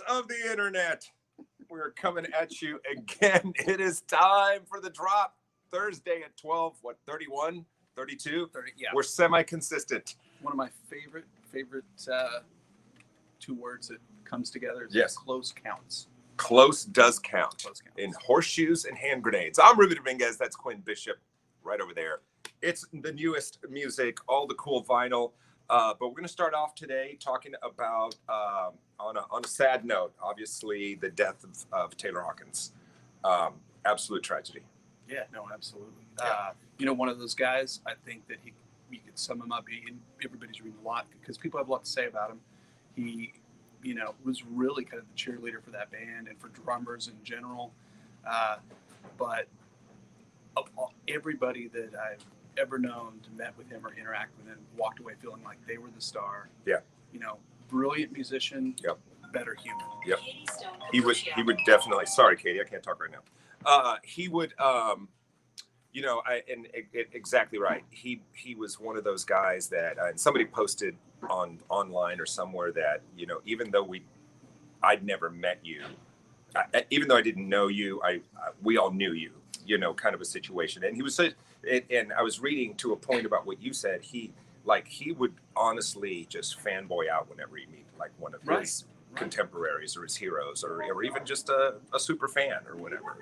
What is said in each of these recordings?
of the internet, we're coming at you again. It is time for the drop. Thursday at 12, 31, 32? 30, yeah. We're semi-consistent. One of my favorite two words that comes together is yes. Close counts. Close does count. Close counts. In horseshoes and hand grenades. I'm Ruben Dominguez. That's Quinn Bishop right over there. It's the newest music, all the cool vinyl. But we're going to start off today talking about, on a sad note, obviously, the death of Taylor Hawkins. Absolute tragedy. Yeah, no, absolutely. Yeah. One of those guys, I think that you could sum him up. Everybody's reading a lot because people have a lot to say about him. He, was really kind of the cheerleader for that band and for drummers in general. But of everybody that I've ever known to met with him or interact with him walked away feeling like they were the star. Yeah. Brilliant musician. Yep. Better human. Yep. He would definitely. Sorry, Katie, I can't talk right now. He would. Exactly right. He was one of those guys that, and somebody posted online or somewhere that even though I'd never met you, even though I didn't know you, we all knew you. Kind of a situation. And he was such. And I was reading to a point about what you said. He would honestly just fanboy out whenever he meet like one of his contemporaries or his heroes or even just a super fan or whatever.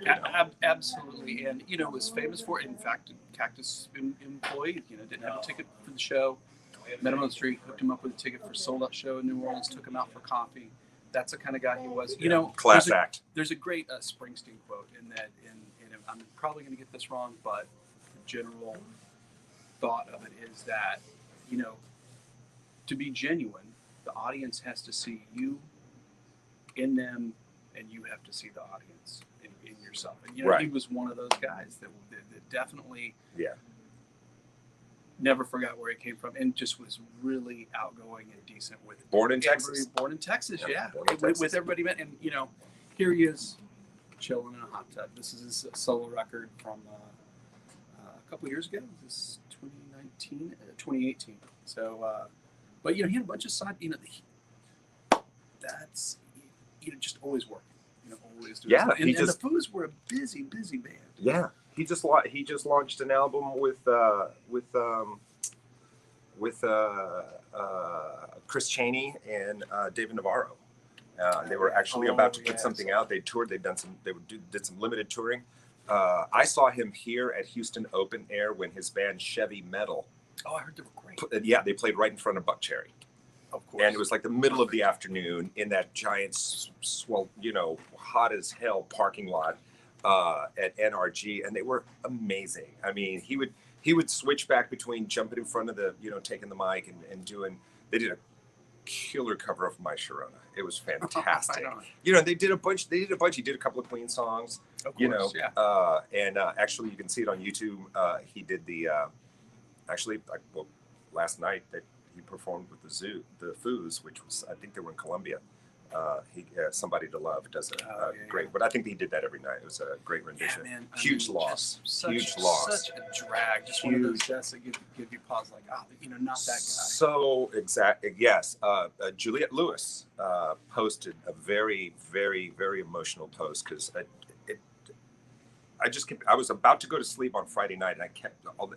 Absolutely. And was famous for it. In fact, a Cactus employee. Didn't have a ticket for the show. Met him on the street, hooked him up with a ticket for a sold-out show in New Orleans. Took him out for coffee. That's the kind of guy he was. Class act. There's a great Springsteen quote in that. I'm probably going to get this wrong, but general thought of it is that to be genuine, the audience has to see you in them and you have to see the audience in yourself. And right. He was one of those guys that definitely never forgot where he came from and just was really outgoing and decent with born in Texas, yeah. With everybody met. And here he is chilling in a hot tub. This is his solo record from a couple years ago. This is 2018. So, but he had a bunch of side. That's just always working. Always doing. Yeah, and the Foos were a busy band. Yeah, he just launched an album with Chris Chaney and David Navarro. They were actually about to put something out. They toured. Did some limited touring. I saw him here at Houston Open Air when his band Chevy Metal. Oh, I heard they were great. Yeah, they played right in front of Buck Cherry. Of course. And it was like the middle of the afternoon in that giant, hot as hell parking lot at NRG, and they were amazing. I mean, he would switch back between jumping in front of the, taking the mic and doing. They did a killer cover of My Sharona. It was fantastic. They did a bunch. He did a couple of Queen songs. Of course, and actually, you can see it on YouTube. He did the last night that he performed with the Foos, which was, I think they were in Colombia. Somebody to Love does great, but I think he did that every night. It was a great rendition. Yeah, man. Huge loss. Such a drag. Just one of those deaths that give you pause, like, not that guy. So yes. Juliette Lewis posted a very, very, very emotional post because I was about to go to sleep on Friday night, and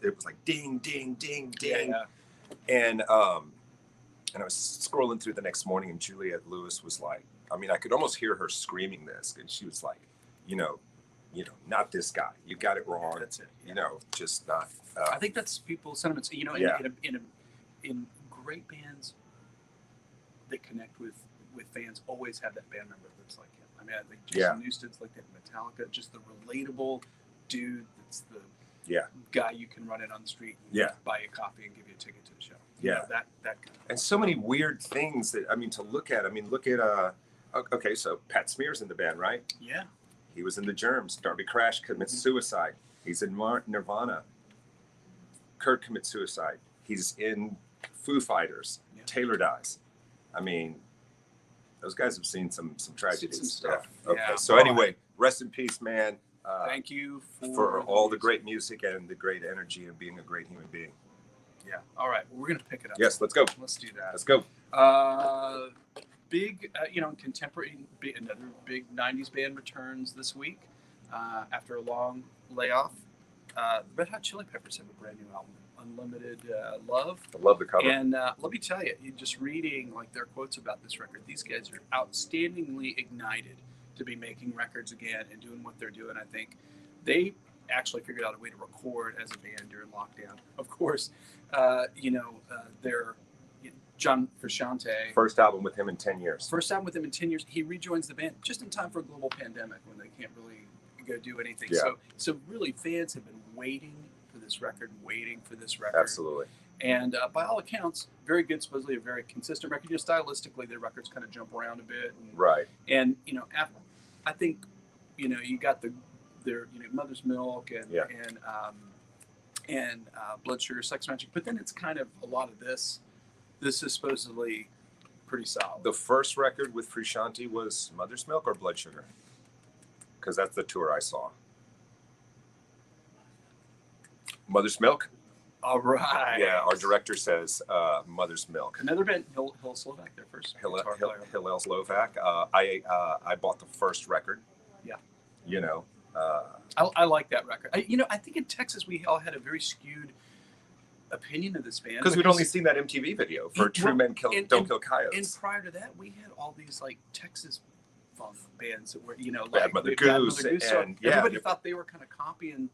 it was like ding, ding, ding, ding, and I was scrolling through the next morning, and Juliette Lewis was like, I could almost hear her screaming this, and she was like, not this guy. You got it wrong. That's it. Just not. I think that's people's sentiments. In great bands that connect with fans, always have that band member that's like him. I think Jason Newsted's like that. Metallica, just the relatable dude. That's the guy you can run in on the street and buy a coffee and give you a ticket to the show. That kind of and so many weird things that to look at. Look at okay, so Pat Smear's in the band, right? Yeah. He was in the Germs. Darby Crash commits suicide. He's in Nirvana. Kurt commits suicide. He's in Foo Fighters. Yeah. Taylor dies. Those guys have seen some tragedies and stuff. Okay. Yeah. So anyway, rest in peace, man. Thank you for all the great music and the great energy and being a great human being. Yeah. All right. Well, we're going to pick it up. Yes, let's go. Let's do that. Let's go. big, contemporary, another big 90s band returns this week after a long layoff. The Red Hot Chili Peppers have a brand new album, Unlimited Love. I love the cover. And let me tell you, just reading like their quotes about this record, these guys are outstandingly ignited to be making records again and doing what they're doing. I think they actually figured out a way to record as a band during lockdown. Of course, they're John Frusciante. First album with him in 10 years. First album with him in 10 years. He rejoins the band just in time for a global pandemic when they can't really go do anything. Yeah. So really fans have been waiting for this record. Absolutely. And by all accounts, very good, supposedly a very consistent record. Just stylistically, their records kind of jump around a bit. Right. And, I think, you got their Mother's Milk and Blood Sugar Sex Magic, but then it's kind of a lot of this. This is supposedly pretty solid. The first record with Frusciante was Mother's Milk or Blood Sugar? Because that's the tour I saw. Mother's Milk? All right. Yeah, our director says Mother's Milk. Another band, Hillel Slovak, their first. Hillel Slovak. I bought the first record. Yeah. I like that record. I think in Texas we all had a very skewed opinion of this band because we'd only seen that MTV video for True Men Don't Kill Coyotes. And prior to that, we had all these like Texas funk bands that were Bad Mother Goose, and everybody thought they were kind of copying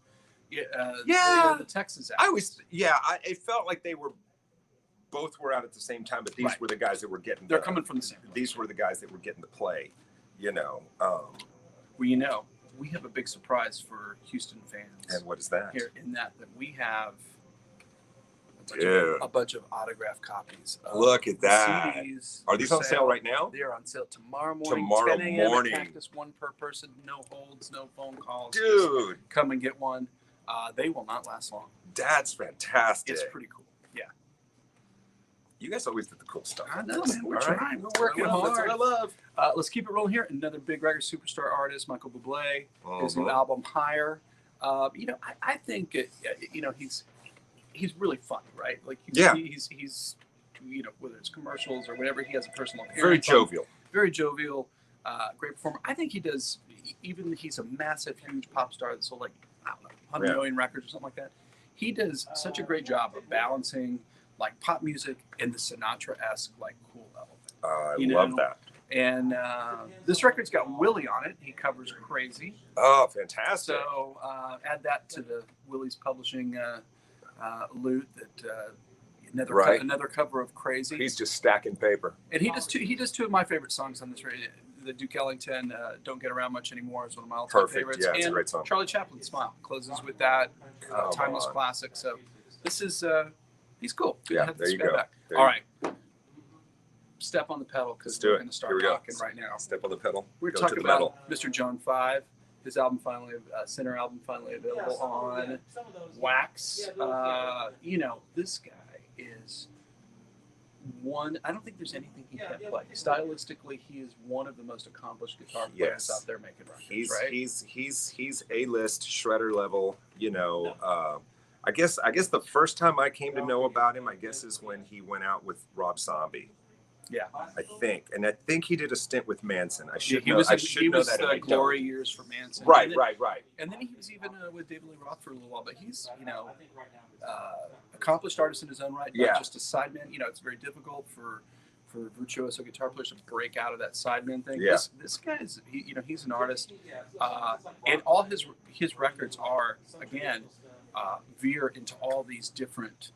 the Texas acts. It felt like they were both were out at the same time, but these were the guys that were getting. They're coming from the same. These were the guys that were getting to play. We have a big surprise for Houston fans. And what is that? Here in that we have a bunch of autographed copies. Look at that. CDs are these on sale right now? They are on sale tomorrow morning. 10 a.m. at Cactus, one per person, no holds, no phone calls. Dude, just come and get one. They will not last long. That's fantastic. It's pretty cool. Yeah. You guys always did the cool stuff. I know, man. We're trying. We're working hard. That's what I love. Let's keep it rolling here. Another big record superstar artist, Michael Buble. His new album, Higher. I think he's really fun, right? Like he's whether it's commercials or whatever, he has a personal appearance. Very jovial, great performer. I think he does. Even he's a massive, huge pop star that sold 100 million records or something like that. He does such a great job of balancing like pop music and the Sinatra-esque cool element. I love that. And this record's got Willie on it. He covers Crazy. Oh, fantastic! So add that to the Willie's publishing loot. That another cover of Crazy. He's just stacking paper. And he does two of my favorite songs on this record. The Duke Ellington, Don't Get Around Much Anymore is one of my all-time favorites. Yeah, it's a great song. Charlie Chaplin's Smile closes with that timeless classic. So this is he's cool. Good to have this guy back. All right. Step on the pedal because we're going to start talking right now. Step on the pedal. We're talking about Mr. John 5. His album Center album finally available on Wax. This guy is one. I don't think there's anything he can't play. Stylistically, he is one of the most accomplished guitar players out there making records. He's A-list shredder level. I guess the first time I came to know about him, is when he went out with Rob Zombie. Yeah, I think he did a stint with Manson. He was the glory years for Manson. Right. And then he was even with David Lee Roth for a little while. But he's accomplished artist in his own right, not just a sideman. It's very difficult for virtuoso guitar players to break out of that sideman thing. Yeah. This guy is he's an artist, and all his records are again veer into all these different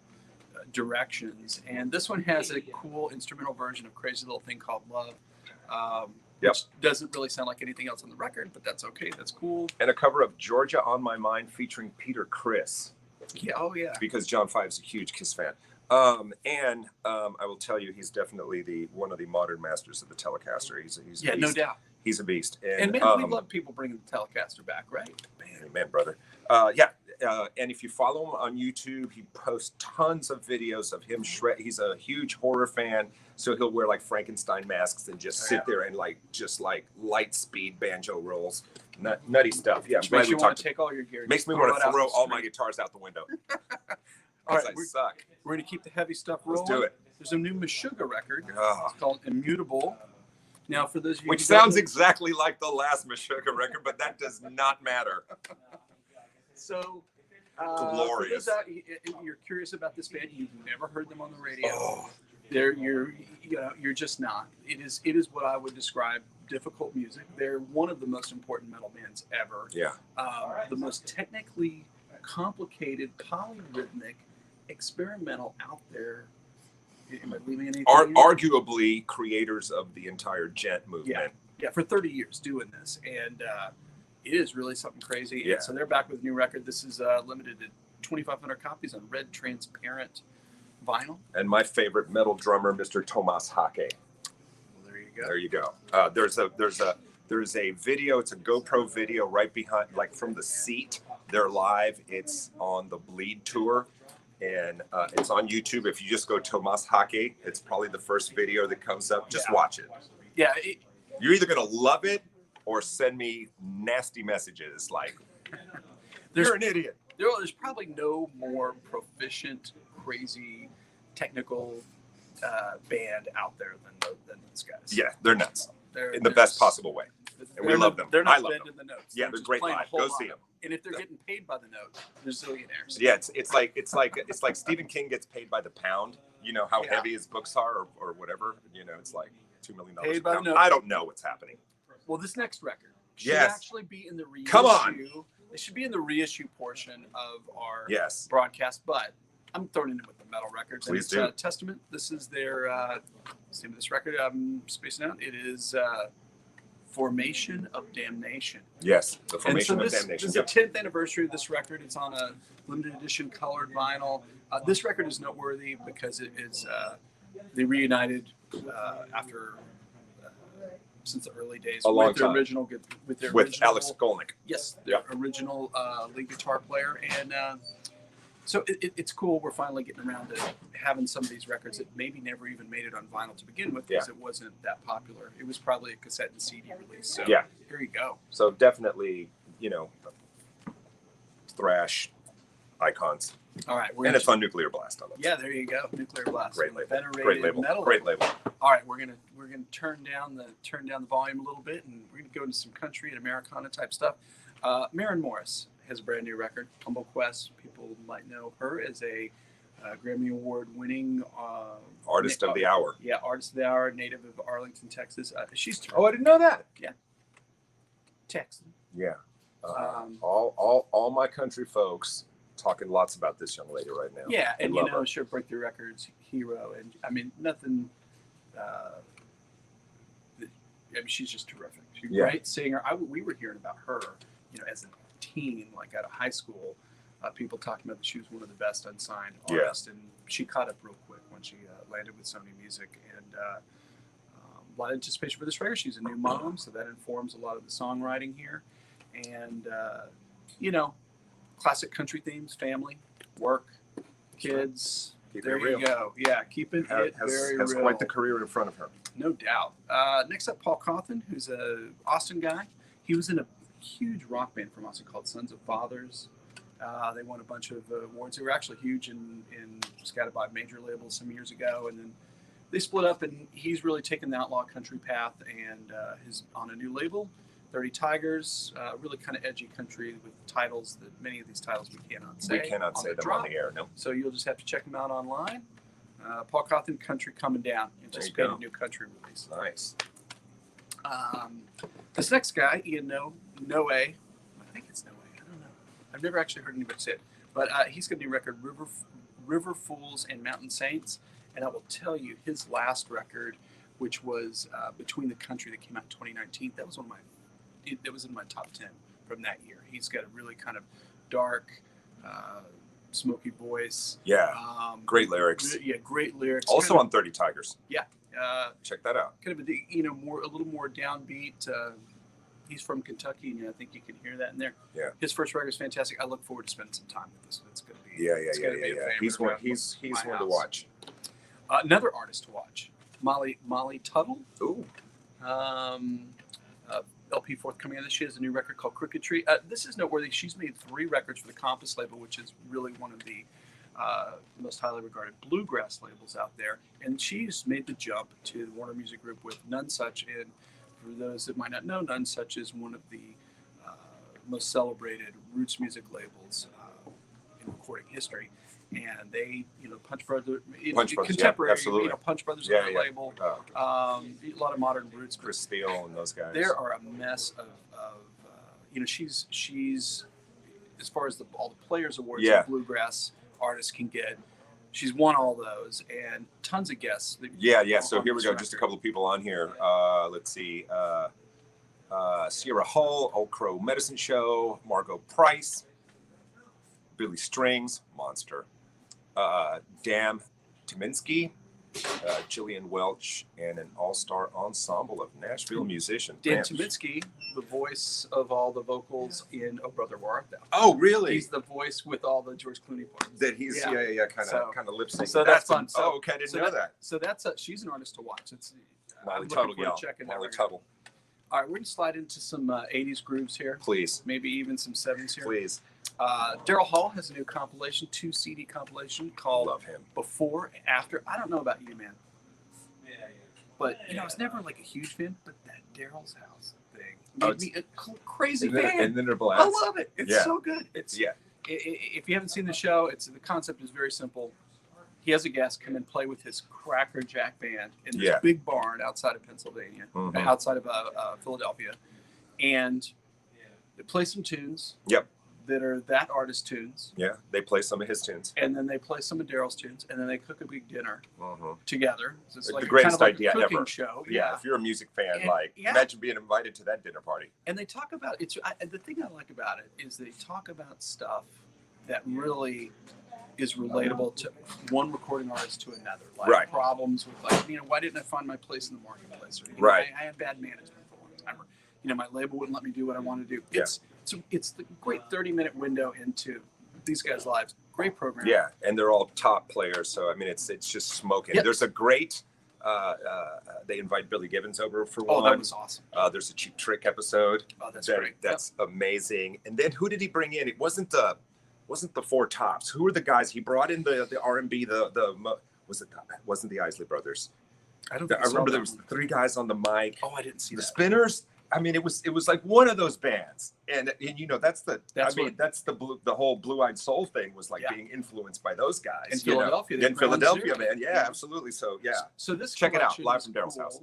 directions, and this one has a cool instrumental version of Crazy Little Thing Called Love, which doesn't really sound like anything else on the record, but that's okay. That's cool. And a cover of Georgia on My Mind featuring Peter Criss. Yeah. Because John 5 is a huge Kiss fan. I will tell you, he's definitely one of the modern masters of the Telecaster. He's a beast. No doubt. He's a beast. And man, we love people bringing the Telecaster back, right? Man, brother. And if you follow him on YouTube, he posts tons of videos of him shred. He's a huge horror fan, so he'll wear Frankenstein masks and just sit there and light speed banjo rolls, nutty stuff. Yeah, which makes you want to take all your gear. Makes me want to throw all my guitars out the window. All right, I suck. We're going to keep the heavy stuff rolling. Let's do it. There's a new Meshuggah record. It's called Immutable. Now, for those of you Which who don't sounds know- exactly like the last Meshuggah record, but that does not matter. So, Glorious. for those out, you're curious about this band, you've never heard them on the radio. Oh, You're just not. It is what I would describe difficult music. They're one of the most important metal bands ever. yeah. The most technically complicated, polyrhythmic, experimental out there. Am I leaving anything? Arguably creators of the entire gent movement. Yeah, for 30 years doing this, and it is really something crazy. Yeah. And so they're back with a new record. This is limited to 2,500 copies on red transparent vinyl. And my favorite metal drummer, Mr. Tomas Hake. Well, there you go. There you go. There's a video. It's a GoPro video right behind, like from the seat. They're live. It's on the Bleed tour, and it's on YouTube. If you just go Tomas Hake, it's probably the first video that comes up. Just watch it. Yeah. You're either gonna love it or send me nasty messages like, "You're an idiot." There's probably no more proficient, crazy, technical band out there than these guys. Yeah, they're nuts They're in the best possible way. And we love them. They're not I love bending them. the notes. Yeah, They're they're just great playing live. a whole Go see line. them. And if they're getting paid by the note, they're zillionaires. Yeah, it's like Stephen King gets paid by the pound. You know how heavy his books are, or whatever. You know, it's like $2 million. Paid by the note. I don't know what's happening. Well, this next record should Yes. actually be in the reissue. Come on. It should be in the reissue portion of our Yes. broadcast, but I'm throwing it in with the metal records. Please and do. it's, Testament. This is their name of this record. I'm spacing out. It is Formation of Damnation. Yes, the And so Formation of this Damnation. is the 10th anniversary of this record. It's on a limited edition colored vinyl. This record is noteworthy because it is they reunited after since the early days A long with their time. original with Alex Skolnick. Yes, the original lead guitar player, and so it's cool. We're finally getting around to having some of these records that maybe never even made it on vinyl to begin with because it wasn't that popular. It was probably a cassette and CD release. So here you go. So definitely, thrash icons. All right, And it's on Nuclear Blast. Yeah, there you go. Nuclear Blast. Great label. Venerated Great label. metal. Great label. All right, we're gonna turn down the volume a little bit, and we're gonna go into some country and Americana type stuff. Maren Morris has a brand new record, Humble Quest. People might know her as a Grammy Award winning Artist of the Hour. Yeah, Artist of the Hour, native of Arlington, Texas. She's Oh, I didn't know that. Texan. Yeah. All my country folks talking lots about this young lady right now. Yeah, and love her. sure, Breakthrough Records hero, and I mean nothing. She's just terrific. She's a great singer. We were hearing about her, as a teen, like out of high school. People talking about that she was one of the best unsigned artists, and she caught up real quick when she landed with Sony Music, and a lot of anticipation for this record. She's a new mom, so that informs a lot of the songwriting here, and classic country themes: family, work, kids. There you go. Yeah, keeping it very has real. quite the career in front of her. No doubt. Next up, Paul Cauthen, who's a Austin guy. He was in a huge rock band from Austin called Sons of Fathers. They won a bunch of awards. They were actually huge in scattered by major labels some years ago, and then they split up. And he's really taken the outlaw country path, and he's on a new label, 30 Tigers. Really kind of edgy country with titles that many of these titles we cannot say. We cannot say them on the air. No. So you'll just have to check them out online. Paul Cauthen, Country Coming Down. Anticipated new country release. Nice. This next guy, Ian Noe. I think it's Noe. I don't know. I've never actually heard anybody say it. But he's got a new record, River Fools and Mountain Saints. And I will tell you, his last record, which was Between the Country, that came out in 2019, that was that was in my top 10 from that year. He's got a really kind of dark, smoky voice. Yeah. Great lyrics. Yeah, great lyrics. Also on 30 Tigers. Yeah. Check that out. Kind of a little more downbeat. He's from Kentucky, and I think you can hear that in there. Yeah. His first record is fantastic. I look forward to spending some time with this. It's going to be Yeah. It's gonna be a favorite He's one. of He's my one to house. watch. Another artist to watch, Molly Tuttle. Ooh. LP forthcoming on this. She has a new record called Crooked Tree. This is noteworthy. She's made 3 records for the Compass label, which is really one of the most highly regarded bluegrass labels out there, and she's made the jump to the Warner Music Group with None Such. And for those that might not know, None Such is one of the most celebrated roots music labels in recording history. And they, Punch Brothers, contemporary, absolutely. Punch Brothers on the label. Oh, okay. A lot of modern roots. Chris Steele and those guys. There are a mess of she's as far as all the Players Awards that bluegrass artists can get. She's won all those and tons of guests. So here we go. Just a couple of people on here. Let's see. Sierra Hull, Old Crow Medicine Show, Margot Price, Billy Strings, Monster, Dan Tyminski, Jillian Welch, and an all-star ensemble of Nashville musicians. Dan Tyminski, the voice of all the vocals in Oh Brother Where Art Thou. Oh, really? He's the voice with all the George Clooney parts. That he's kind of lip syncing. So that's fun. Okay, I didn't know that. So she's an artist to watch. It's Molly Tuttle, Molly Tuttle. All right, we're gonna slide into some 80s grooves here. Please. Maybe even some 70s here. Please. Daryl Hall has a new compilation, 2 CD compilation called Love him. Before and After. I don't know about you, man. But I was never like a huge fan, but that Daryl's House thing made me a crazy fan. And then they're blast. I love it. It's so good. If you haven't seen the show, the concept is very simple. He has a guest come and play with his Cracker Jack band in this big barn outside of Pennsylvania, outside of Philadelphia, and they play some tunes. Yep. That are that artist's tunes. Yeah, they play some of his tunes. And then they play some of Daryl's tunes, and then they cook a big dinner together. So it's like the greatest idea a cooking ever. Show. Yeah, if you're a music fan, imagine being invited to that dinner party. And they talk about the thing I like about it is they talk about stuff that really is relatable to one recording artist to another. Like problems with why didn't I find my place in the marketplace? Or, I had bad management for a long time. Or, my label wouldn't let me do what I want to do. It's the great 30-minute window into these guys' lives. Great program. Yeah, and they're all top players. So, it's just smoking. Yep. There's a great, they invite Billy Gibbons over for one. Oh, that was awesome. There's a Cheap Trick episode. Oh, that's great. That's amazing. And then who did he bring in? It wasn't the Four Tops. Who were the guys? He brought in the R&B, wasn't the Isley Brothers. I remember there was 3 guys on the mic. Oh, I didn't see the that. Spinners. It was like one of those bands, and that's the whole Blue Eyed Soul thing was like being influenced by those guys in Philadelphia. In Philadelphia, man. Yeah, absolutely. So So this check it out live from Daryl's house.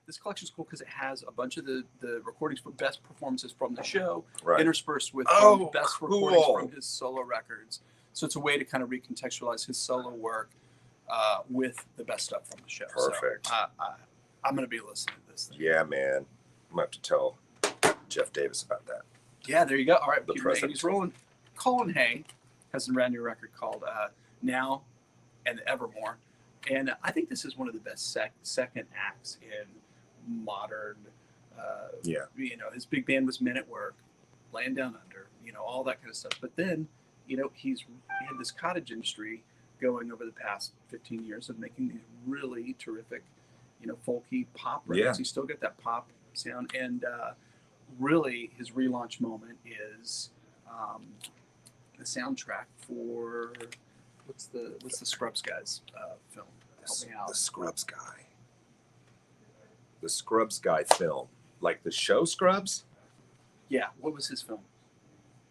This collection is cool because it has a bunch of the recordings for best performances from the show, interspersed with best recordings from his solo records. So it's a way to kind of recontextualize his solo work with the best stuff from the show. Perfect. So, I'm going to be listening to this thing. Yeah, man. I'm going to have to tell Jeff Davis about that. Yeah, there you go. All right, the president. He's rolling. Colin Hay has a brand new record called Now and Evermore. And I think this is one of the best second acts in modern, his big band was Men at Work, Laying Down Under, all that kind of stuff. But then, he had this cottage industry going over the past 15 years of making these really terrific, folky pop records. Yeah. He's still got that pop sound. And really his relaunch moment is the soundtrack for what's the Scrubs guys film? Help me out. The Scrubs guy film, like the show Scrubs. Yeah, what was his film?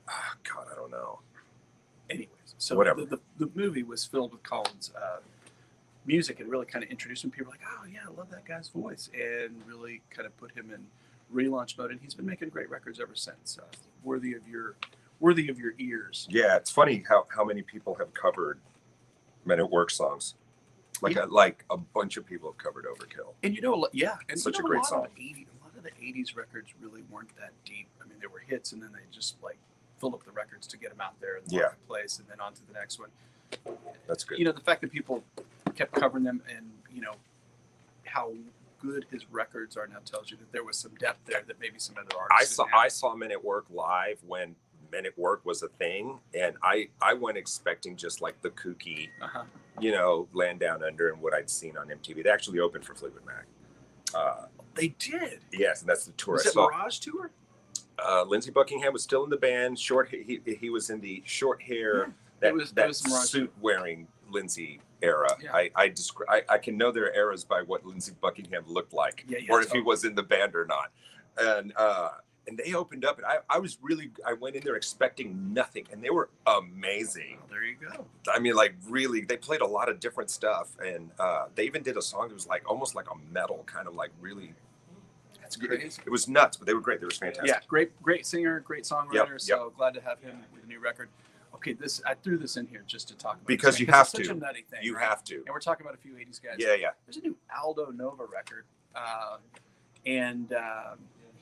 Oh, God, I don't know. Anyways, so whatever. The movie was filled with Colin's music and really kind of introduced him. People were like, oh yeah, I love that guy's voice, and really kind of put him in relaunch mode. And he's been making great records ever since. Worthy of your ears. Yeah, it's funny how many people have covered Men at Work songs. Like a bunch of people have covered Overkill. And and such a great song. A lot of the 80s records really weren't that deep. They were hits, and then they just filled up the records to get them out there in the marketplace, and then on to the next one. That's good. The fact that people kept covering them, and how good his records are now tells you that there was some depth there that maybe some other artists. I saw Men at Work live when Men at Work was a thing, and I went expecting just like the kooky, Land Down Under and what I'd seen on MTV. They actually opened for Fleetwood Mac. They did. Yes, and that's the tour. Was it Mirage tour? Lindsey Buckingham was still in the band. He was in the short hair that was some Russian. suit wearing Lindsay era. Yeah. I can know their eras by what Lindsey Buckingham looked like, or if he was in the band or not. And they opened up, and I went in there expecting nothing, and they were amazing. Well, there you go. I mean, like, really, they played a lot of different stuff, and they even did a song that was like almost like a metal, kind of like really. That's crazy. It was nuts, but they were great. They were fantastic. Yeah, great singer, great songwriter. Yep. So glad to have him with a new record. Okay, I threw this in here just to talk about because you have to. It's such a nutty thing. You right? have to. And we're talking about a few '80s guys. Yeah. There's a new Aldo Nova record, and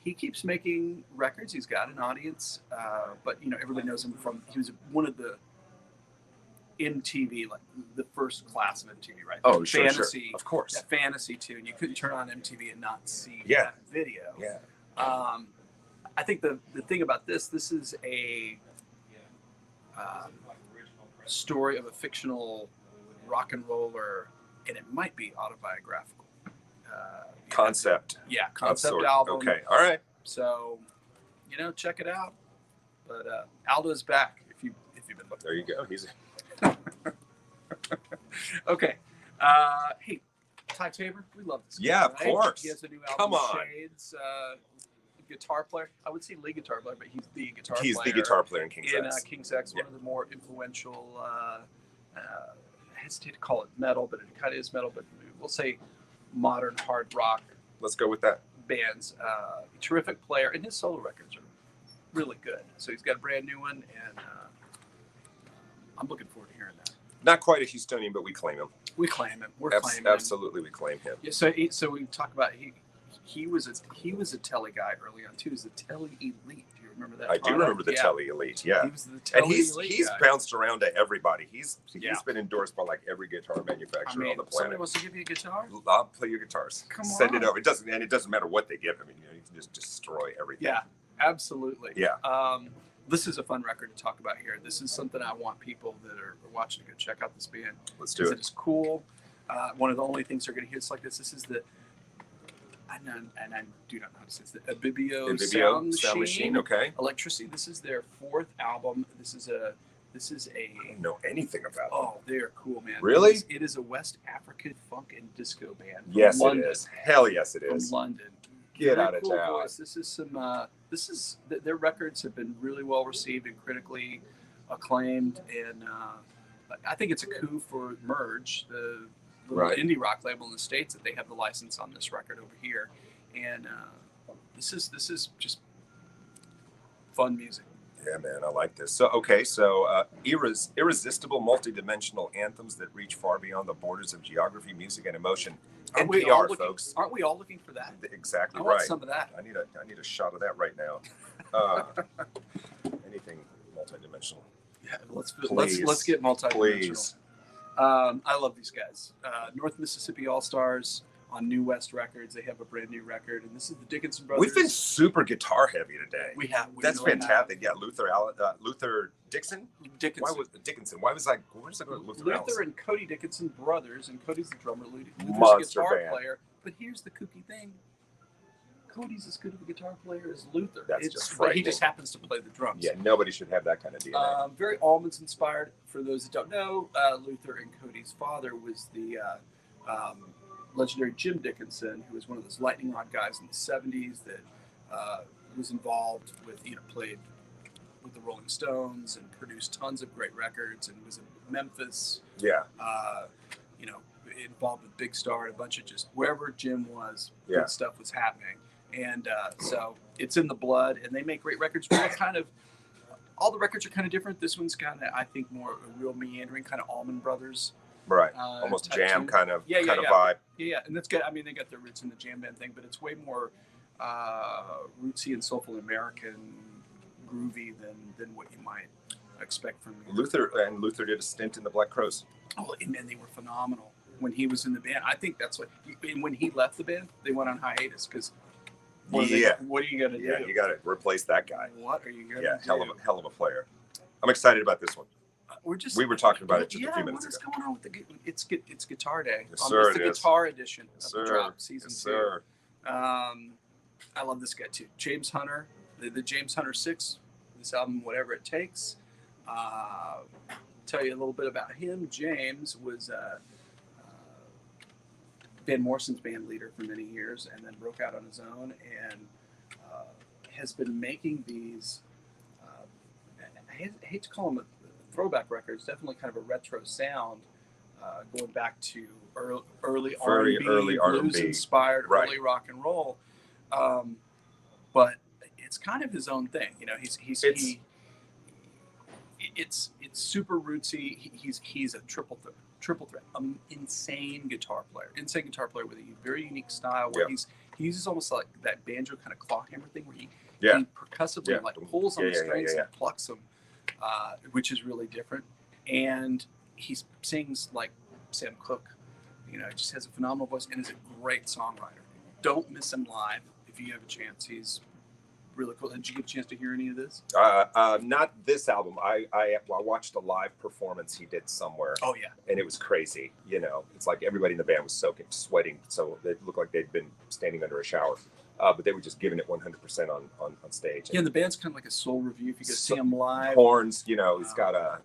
he keeps making records. He's got an audience, but everybody knows him from. He was one of the MTV, like the first class of MTV, right? Oh, sure, Fantasy, of course. That Fantasy tune. You couldn't turn on MTV and not see Yeah. that video. Yeah. I think the thing about this is a story of a fictional rock and roller, and it might be autobiographical. Concept. Yeah, concept sort. album. Okay, all right. So, check it out. But Aldo's back. If you've been looking. There you go. He's okay. Hey, Ty Tabor, we love this guy. Yeah, of right? course. He has a new Come album, on. Shades. Guitar player. I would say lead guitar player, but he's the guitar player. He's the guitar player in King's X. King's X, one of the more influential, I hesitate to call it metal, but it kind of is metal, but we'll say modern hard rock Let's go with that. bands. Terrific player, and his solo records are really good. So he's got a brand new one, and I'm looking forward to hearing that. Not quite a Houstonian, but we claim him. We claim him. We're claiming absolutely, we claim him. him. Yeah, so we talk about he was a Telly guy early on too. He was the Telly Elite. Do you remember that? I do remember the Telly Elite. Yeah, he was the Telly and he's Elite guy. bounced around to everybody. He's been endorsed by like every guitar manufacturer on the Somebody planet. wants to give you a guitar? I'll play your guitars. Send it on. over. It doesn't matter what they give. I mean, you can just destroy everything. Yeah, absolutely. Yeah. This is a fun record to talk about here. This is something I want people that are watching to go check out this band. Let's do it. It's cool. One of the only things they're going to hear is like this. This is the, I do not know how to say it. The Ibibio sound machine. Okay. Electricity. This is their fourth album. This is a. I don't know anything about them. Oh, they're cool, man. Really? It is a West African funk and disco band. From Yes, London. it is. Hell yes, it From is. London. Get Very out of cool town. voice. Their records have been really well received and critically acclaimed, and I think it's a coup for Merge, the little indie rock label in the States, that they have the license on this record over here, and this is just fun music. Yeah, man, I like this. So, irresistible, multidimensional anthems that reach far beyond the borders of geography, music, and emotion. NPR, folks. Aren't we all looking for that? Exactly I right. want some of that. I need a shot of that right now. Anything multidimensional. Yeah, let's Please. get multidimensional. Please. I love these guys. North Mississippi All Stars on New West Records. They have a brand new record, and this is the Dickinson Brothers. We've been super guitar heavy today. We have. That's really fantastic. Yeah, Luther Dixon. Dickinson. Why was Dickinson? Why was I? Where's the Luther and Cody Dickinson Brothers, and Cody's the drummer. Luther's Monster a guitar band. player. But here's the kooky thing: Cody's as good of a guitar player as Luther. That's just but frightening. he just happens to play the drums. Yeah, nobody should have that kind of DNA. Very Allmans inspired. For those that don't know, Luther and Cody's father was the legendary Jim Dickinson, who was one of those lightning rod guys in the 70s that was involved with, played with the Rolling Stones and produced tons of great records and was in Memphis. Yeah. Involved with Big Star and a bunch of just wherever Jim was, Yeah. good stuff was happening. And so it's in the blood, and they make great records. But all the records are kind of different. This one's kind of, I think, more a real meandering kind of Allman Brothers. Right. Almost jam tune. kind of vibe. vibe. And that's good. I mean, they got their roots in the jam band thing, but it's way more rootsy and soulful American groovy than what you might expect from Luther did a stint in the Black Crowes. Oh, and they were phenomenal when he was in the band. I think that's what. And when he left the band, they went on hiatus because. What are you gonna do? Yeah, you got to replace that guy. What are you gonna do? Yeah, hell of a player. I'm excited about this one. We were talking about it just a few minutes ago. What is going on with it's Guitar Day. Yes, sir, it's the guitar edition of the Drop Season 2. Sir. I love this guy too. James Hunter, the James Hunter 6, this album, Whatever It Takes. Tell you a little bit about him. James was Van Morrison's band leader for many years, and then broke out on his own, and has been making these. I hate to call them a throwback records. Definitely kind of a retro sound, going back to early Very R&B, early blues R&B. inspired, Right. early rock and roll. But it's kind of his own thing. You know, it's super rootsy. He's a triple threat, insane guitar player with a very unique style where he uses almost like that banjo kind of claw hammer thing where he percussively like pulls on the strings and plucks them, which is really different. And he sings like Sam Cooke. You know, he just has a phenomenal voice and is a great songwriter. Don't miss him live if you have a chance. He's really cool. Did you get a chance to hear any of this? Not this album. I watched a live performance he did somewhere. Oh yeah, and it was crazy. You know, it's like everybody in the band was soaking, sweating, so it looked like they'd been standing under a shower. But they were just giving it 100% on stage. Yeah, and the band's kind of like a soul review. If you go see him live, horns. You know, he's got a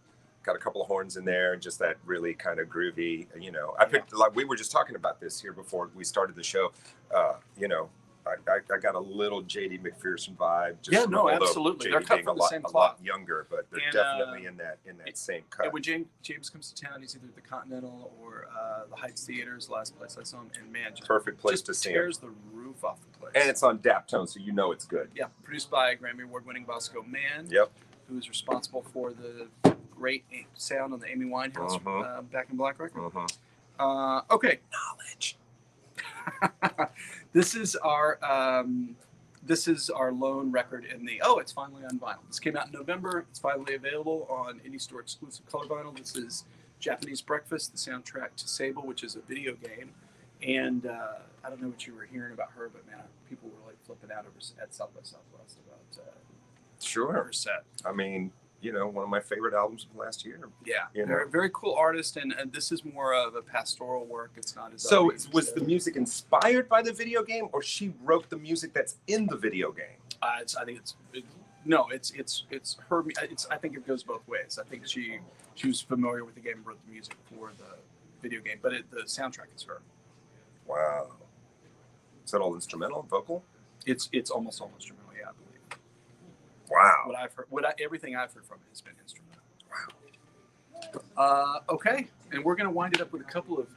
couple of horns in there, and just that really kind of groovy. You know, I picked like we were just talking about this here before we started the show. You know. I got a little J.D. McPherson vibe. Just absolutely. They're cut from the same cloth. A lot younger, but they're definitely in that same cut. And when James comes to town, he's either at the Continental or the Heights Theaters, the last place I saw him. And man, perfect place to see him. Tears the roof off the place. And it's on Daptone, so you know it's good. Yeah, produced by Grammy Award-winning Bosco Mann. Yep. Who is responsible for the great sound on the Amy Winehouse Back in Black record. Okay. Knowledge. This is our lone record in the. Oh, it's finally on vinyl. This came out in November. It's finally available on Indie Store exclusive color vinyl. This is Japanese Breakfast, the soundtrack to Sable, which is a video game. And I don't know what you were hearing about her, but man, people were like flipping out at South by Southwest about her set. I mean, you know, one of my favorite albums of last year. Yeah, you know? very, very cool artist, and this is more of a pastoral work. It's not as so. Was the music inspired by the video game, or she wrote the music that's in the video game? I think it's her. I think it goes both ways. I think she was familiar with the game and wrote the music for the video game, but the soundtrack is her. Wow, is that all instrumental, vocal? It's almost all instrumental. Yeah, I believe. Wow. Everything I've heard from it has been instrumental. Wow. Okay, and we're going to wind it up with a couple of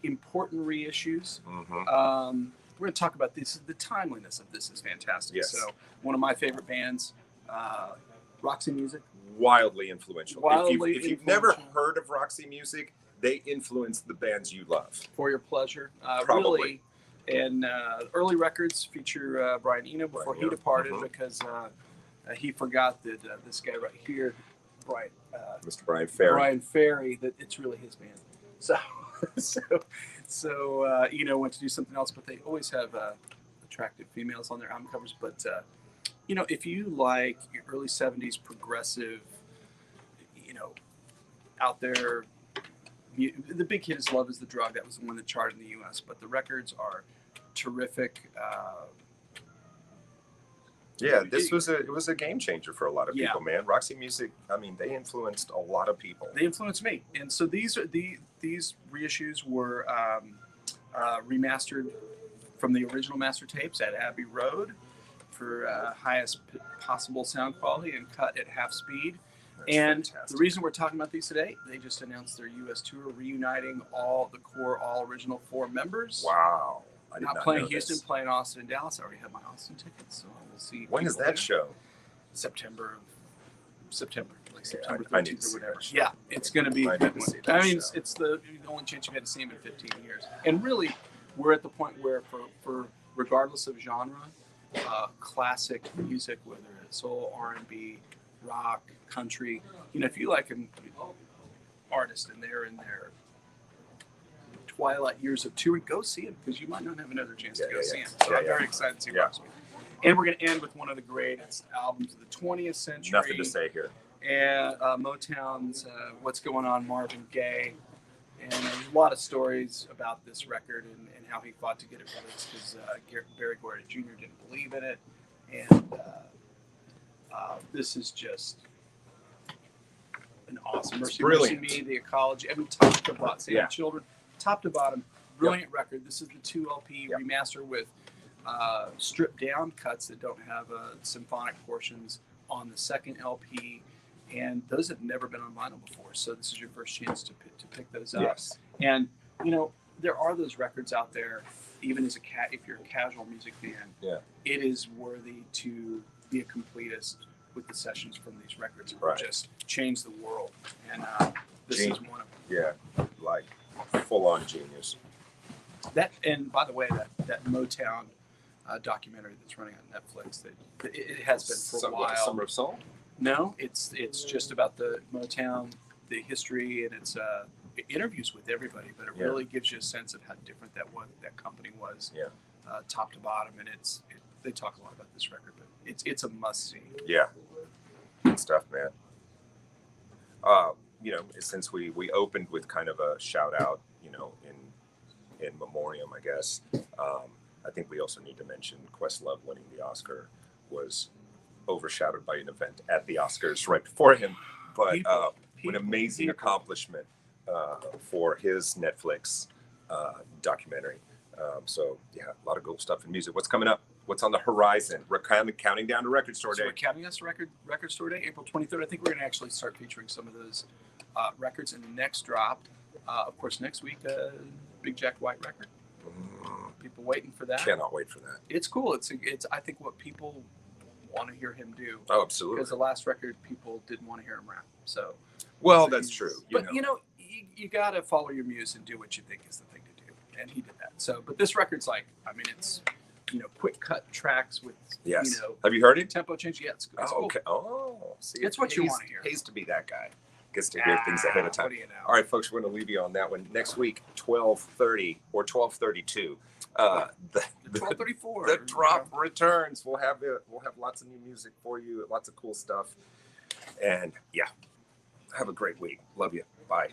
important reissues. We're going to talk about this. The timeliness of this is fantastic. Yes. So, one of my favorite bands, Roxy Music. Wildly influential. If you've never heard of Roxy Music, they influence the bands you love. For your pleasure. Probably. Really, and early records feature Brian Eno before he departed because he forgot that this guy right here, Mr. Brian Ferry. That it's really his band. So Eno went to do something else, but they always have attractive females on their album covers. But if you like your early '70s progressive, out there, the big hit is "Love Is the Drug." That was the one that charted in the U.S. But the records are terrific. Yeah, it was a game changer for a lot of people, man. Roxy Music, I mean, they influenced a lot of people. They influenced me, and so these reissues were remastered from the original master tapes at Abbey Road for highest possible sound quality and cut at half speed. That's fantastic. The reason we're talking about these today, they just announced their U.S. tour, reuniting all original 4 members. Wow. Not playing Houston, playing Austin and Dallas. I already have my Austin tickets, so we'll see. When is that show? September, like September 13th or whatever. Yeah, it's going to be. I mean, it's the only chance you had to see him in 15 years. And really, we're at the point where, for regardless of genre, classic music, whether it's soul, R&B, rock, country, if you like an artist and they're in their twilight years of touring, go see him because you might not have another chance to go see him. So I'm very excited to see Roxy. And we're going to end with one of the greatest albums of the 20th century. Nothing to say here. And Motown's What's Going On, Marvin Gaye. And there's a lot of stories about this record and how he fought to get it released because Barry Gordy Jr. didn't believe in it. And this is just awesome. Mercy Brilliant. Me, The Ecology. I mean, top to bottom. Save Yeah. Children, top to bottom. Brilliant record. This is the 2 LP Yep. remaster with stripped down cuts that don't have symphonic portions on the second LP. And those have never been on vinyl before. So this is your first chance to pick those up. Yes. And, you know, there are those records out there, even as if you're a casual music fan, it is worthy to be a completist with the sessions from these records and Right. just change the world. And this is one of them. Yeah, like full-on genius. That, and by the way, that Motown documentary that's running on Netflix, that it has been for a while. Summer of Soul? No, it's just about the Motown, the history, and it's interviews with everybody, but it really gives you a sense of how different that company was, top to bottom. And they talk a lot about this record, but it's a must see. Yeah, good stuff, man. You know, since we opened with kind of a shout out, you know, in memoriam, I guess. I think we also need to mention Questlove winning the Oscar was overshadowed by an event at the Oscars right before him, but an amazing accomplishment for his Netflix documentary. So yeah, a lot of cool stuff in music. What's coming up? What's on the horizon? We're kind of counting down to Record Store Day. So we're counting us record Store Day, April 23rd. I think we're going to actually start featuring some of those records in the next drop. Of course, next week, Big Jack White record. People waiting for that. Cannot wait for that. It's cool. It's I think what people want to hear him do. Oh, absolutely. Because the last record, people didn't want to hear him rap. So, that's true. You got to follow your muse and do what you think is the thing to do, and he did that. So, but this record's like, I mean, it's quick cut tracks with Have you heard it? Tempo change. Yeah, it's Oh, cool. okay. Oh, see, It's what you want to hear. Pays to be that guy. Gets to hear things ahead of time. What do you know? All right, folks, we're going to leave you on that one. Next week, 12:30 or 12:32. The 12:34. The drop returns. We'll have lots of new music for you, lots of cool stuff, and have a great week. Love you. Bye.